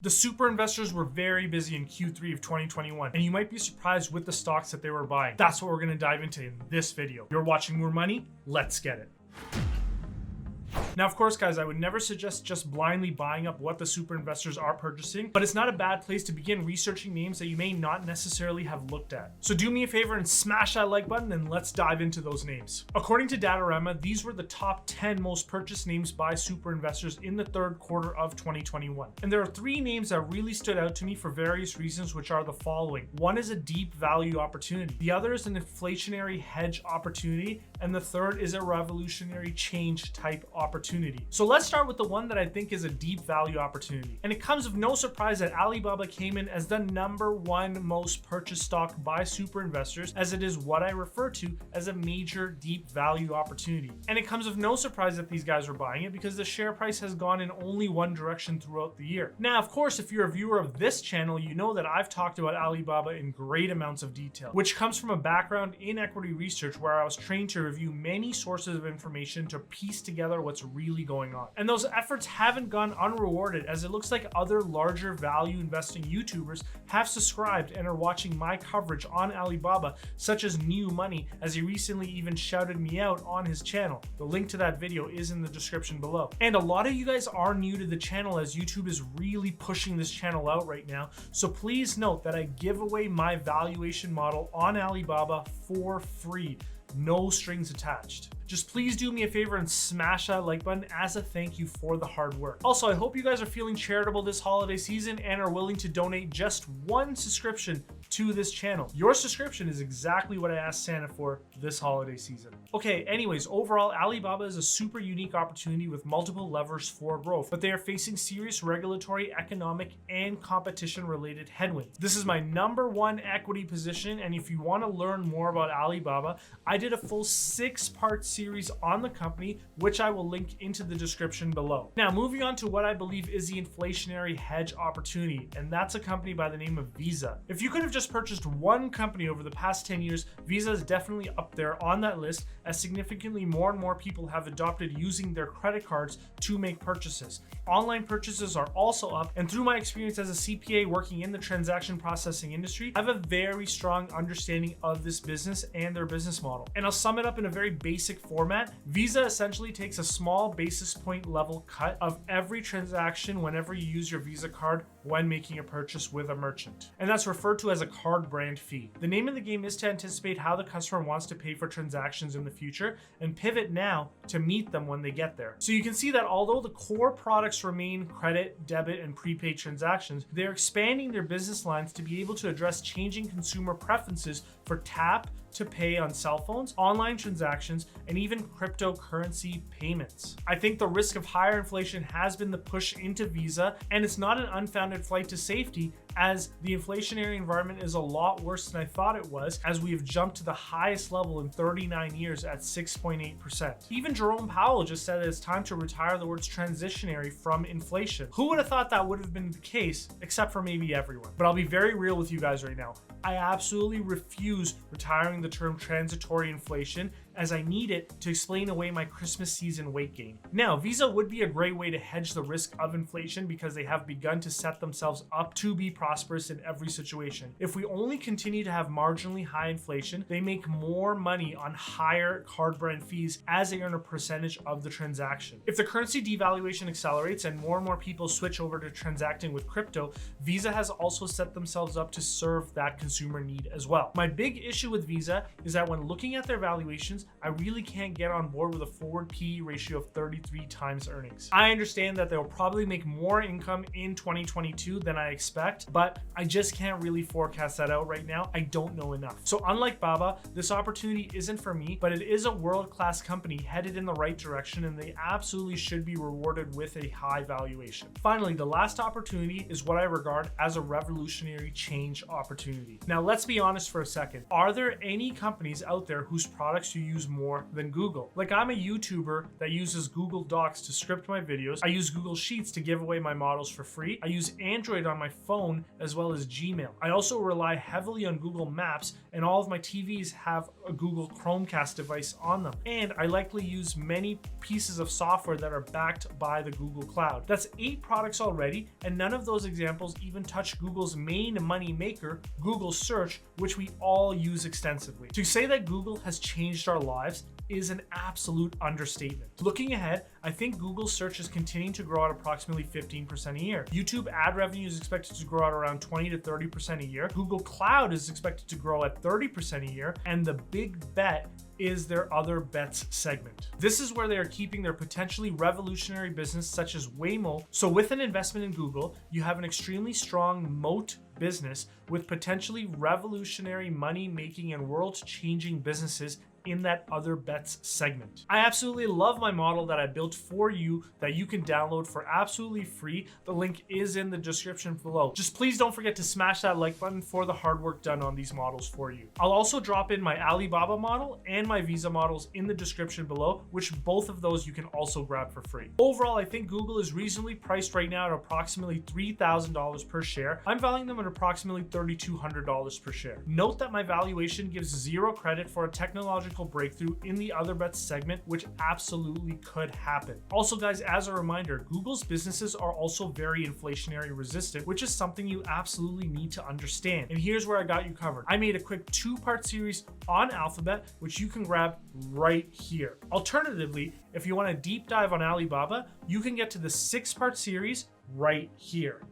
The super investors were very busy in Q3 of 2021, and you might be surprised with the stocks that they were buying. That's what we're going to dive into in this video. You're watching More Money, let's get it. Now, of course, guys, I would never suggest just blindly buying up what the super investors are purchasing, but it's not a bad place to begin researching names that you may not necessarily have looked at. So do me a favor and smash that like button and let's dive into those names. According to Datorama, these were the top 10 most purchased names by super investors in the third quarter of 2021. And there are three names that really stood out to me for various reasons, which are the following. One is a deep value opportunity. The other is an inflationary hedge opportunity. And the third is a revolutionary change type opportunity. So let's start with the one that I think is a deep value opportunity. And it comes of no surprise that Alibaba came in as the #1 most purchased stock by super investors, as it is what I refer to as a major deep value opportunity. And it comes of no surprise that these guys were buying it because the share price has gone in only one direction throughout the year. Now, of course, if you're a viewer of this channel, you know that I've talked about Alibaba in great amounts of detail, which comes from a background in equity research where I was trained to review many sources of information to piece together what's really going on. And those efforts haven't gone unrewarded, as it looks like other larger value investing YouTubers have subscribed and are watching my coverage on Alibaba, such as New Money, as he recently even shouted me out on his channel. The link to that video is in the description below. And a lot of you guys are new to the channel, as YouTube is really pushing this channel out right now. So please note that I give away my valuation model on Alibaba for free. No strings attached. Just please do me a favor and smash that like button as a thank you for the hard work. Also, I hope you guys are feeling charitable this holiday season and are willing to donate just one subscription to this channel. Your subscription is exactly what I asked Santa for this holiday season. Okay, anyways, overall, Alibaba is a super unique opportunity with multiple levers for growth, but they are facing serious regulatory, economic, and competition-related headwinds. This is my #1 equity position, and if you want to learn more about Alibaba, I did a full 6-part series on the company, which I will link into the description below. Now, moving on to what I believe is the inflationary hedge opportunity, and that's a company by the name of Visa. If you could have just purchased one company over the past 10 years, Visa is definitely up there on that list, as significantly more and more people have adopted using their credit cards to make purchases. Online purchases are also up, and through my experience as a CPA working in the transaction processing industry, I have a very strong understanding of this business and their business model. And I'll sum it up in a very basic format. Visa essentially takes a small basis point level cut of every transaction whenever you use your Visa card when making a purchase with a merchant. And that's referred to as a card brand fee. The name of the game is to anticipate how the customer wants to pay for transactions in the future and pivot now to meet them when they get there. So you can see that although the core products remain credit, debit, and prepaid transactions, they're expanding their business lines to be able to address changing consumer preferences for tap to pay on cell phones, online transactions, and even cryptocurrency payments. I think the risk of higher inflation has been the push into Visa, and it's not an unfounded flight to safety, as the inflationary environment is a lot worse than I thought it was, as we have jumped to the highest level in 39 years at 6.8%. Even Jerome Powell just said that it's time to retire the words transitionary from inflation. Who would have thought that would have been the case, except for maybe everyone? But I'll be very real with you guys right now. I absolutely refuse retiring the term transitory inflation, as I need it to explain away my Christmas season weight gain. Now, Visa would be a great way to hedge the risk of inflation because they have begun to set themselves up to be prosperous in every situation. If we only continue to have marginally high inflation, they make more money on higher card brand fees as they earn a percentage of the transaction. If the currency devaluation accelerates and more people switch over to transacting with crypto, Visa has also set themselves up to serve that consumer need as well. My big issue with Visa is that when looking at their valuations, I really can't get on board with a forward PE ratio of 33 times earnings. I understand that they'll probably make more income in 2022 than I expect, but I just can't really forecast that out right now. I don't know enough. So unlike Baba, this opportunity isn't for me, but it is a world-class company headed in the right direction, and they absolutely should be rewarded with a high valuation. Finally, the last opportunity is what I regard as a revolutionary change opportunity. Now, let's be honest for a second. Are there any companies out there whose products you use use more than Google. Like, I'm a YouTuber that uses Google Docs to script my videos. I use Google Sheets to give away my models for free. I use Android on my phone as well as Gmail. I also rely heavily on Google Maps, and all of my TVs have a Google Chromecast device on them. And I likely use many pieces of software that are backed by the Google Cloud. That's 8 products already, and none of those examples even touch Google's main money maker, Google Search, which we all use extensively. To say that Google has changed our lives is an absolute understatement. Looking ahead, I think Google Search is continuing to grow at approximately 15% a year. YouTube ad revenue is expected to grow at around 20 to 30% a year. Google Cloud is expected to grow at 30% a year, and the big bet is their other bets segment. This is where they are keeping their potentially revolutionary business such as Waymo. So with an investment in Google, you have an extremely strong moat business with potentially revolutionary money-making and world-changing businesses in that other bets segment. I absolutely love my model that I built for you that you can download for absolutely free. The link is in the description below. Just please don't forget to smash that like button for the hard work done on these models for you. I'll also drop in my Alibaba model and my Visa models in the description below, which both of those you can also grab for free. Overall, I think Google is reasonably priced right now at approximately $3,000 per share. I'm valuing them at approximately $3,200 per share. Note that my valuation gives zero credit for a technological breakthrough in the other bets segment, which absolutely could happen. Also, guys, as a reminder, Google's businesses are also very inflationary resistant, which is something you absolutely need to understand. And here's where I got you covered. I made a quick 2-part series on Alphabet, which you can grab right here. Alternatively, if you want a deep dive on Alibaba, you can get to the 6-part series right here.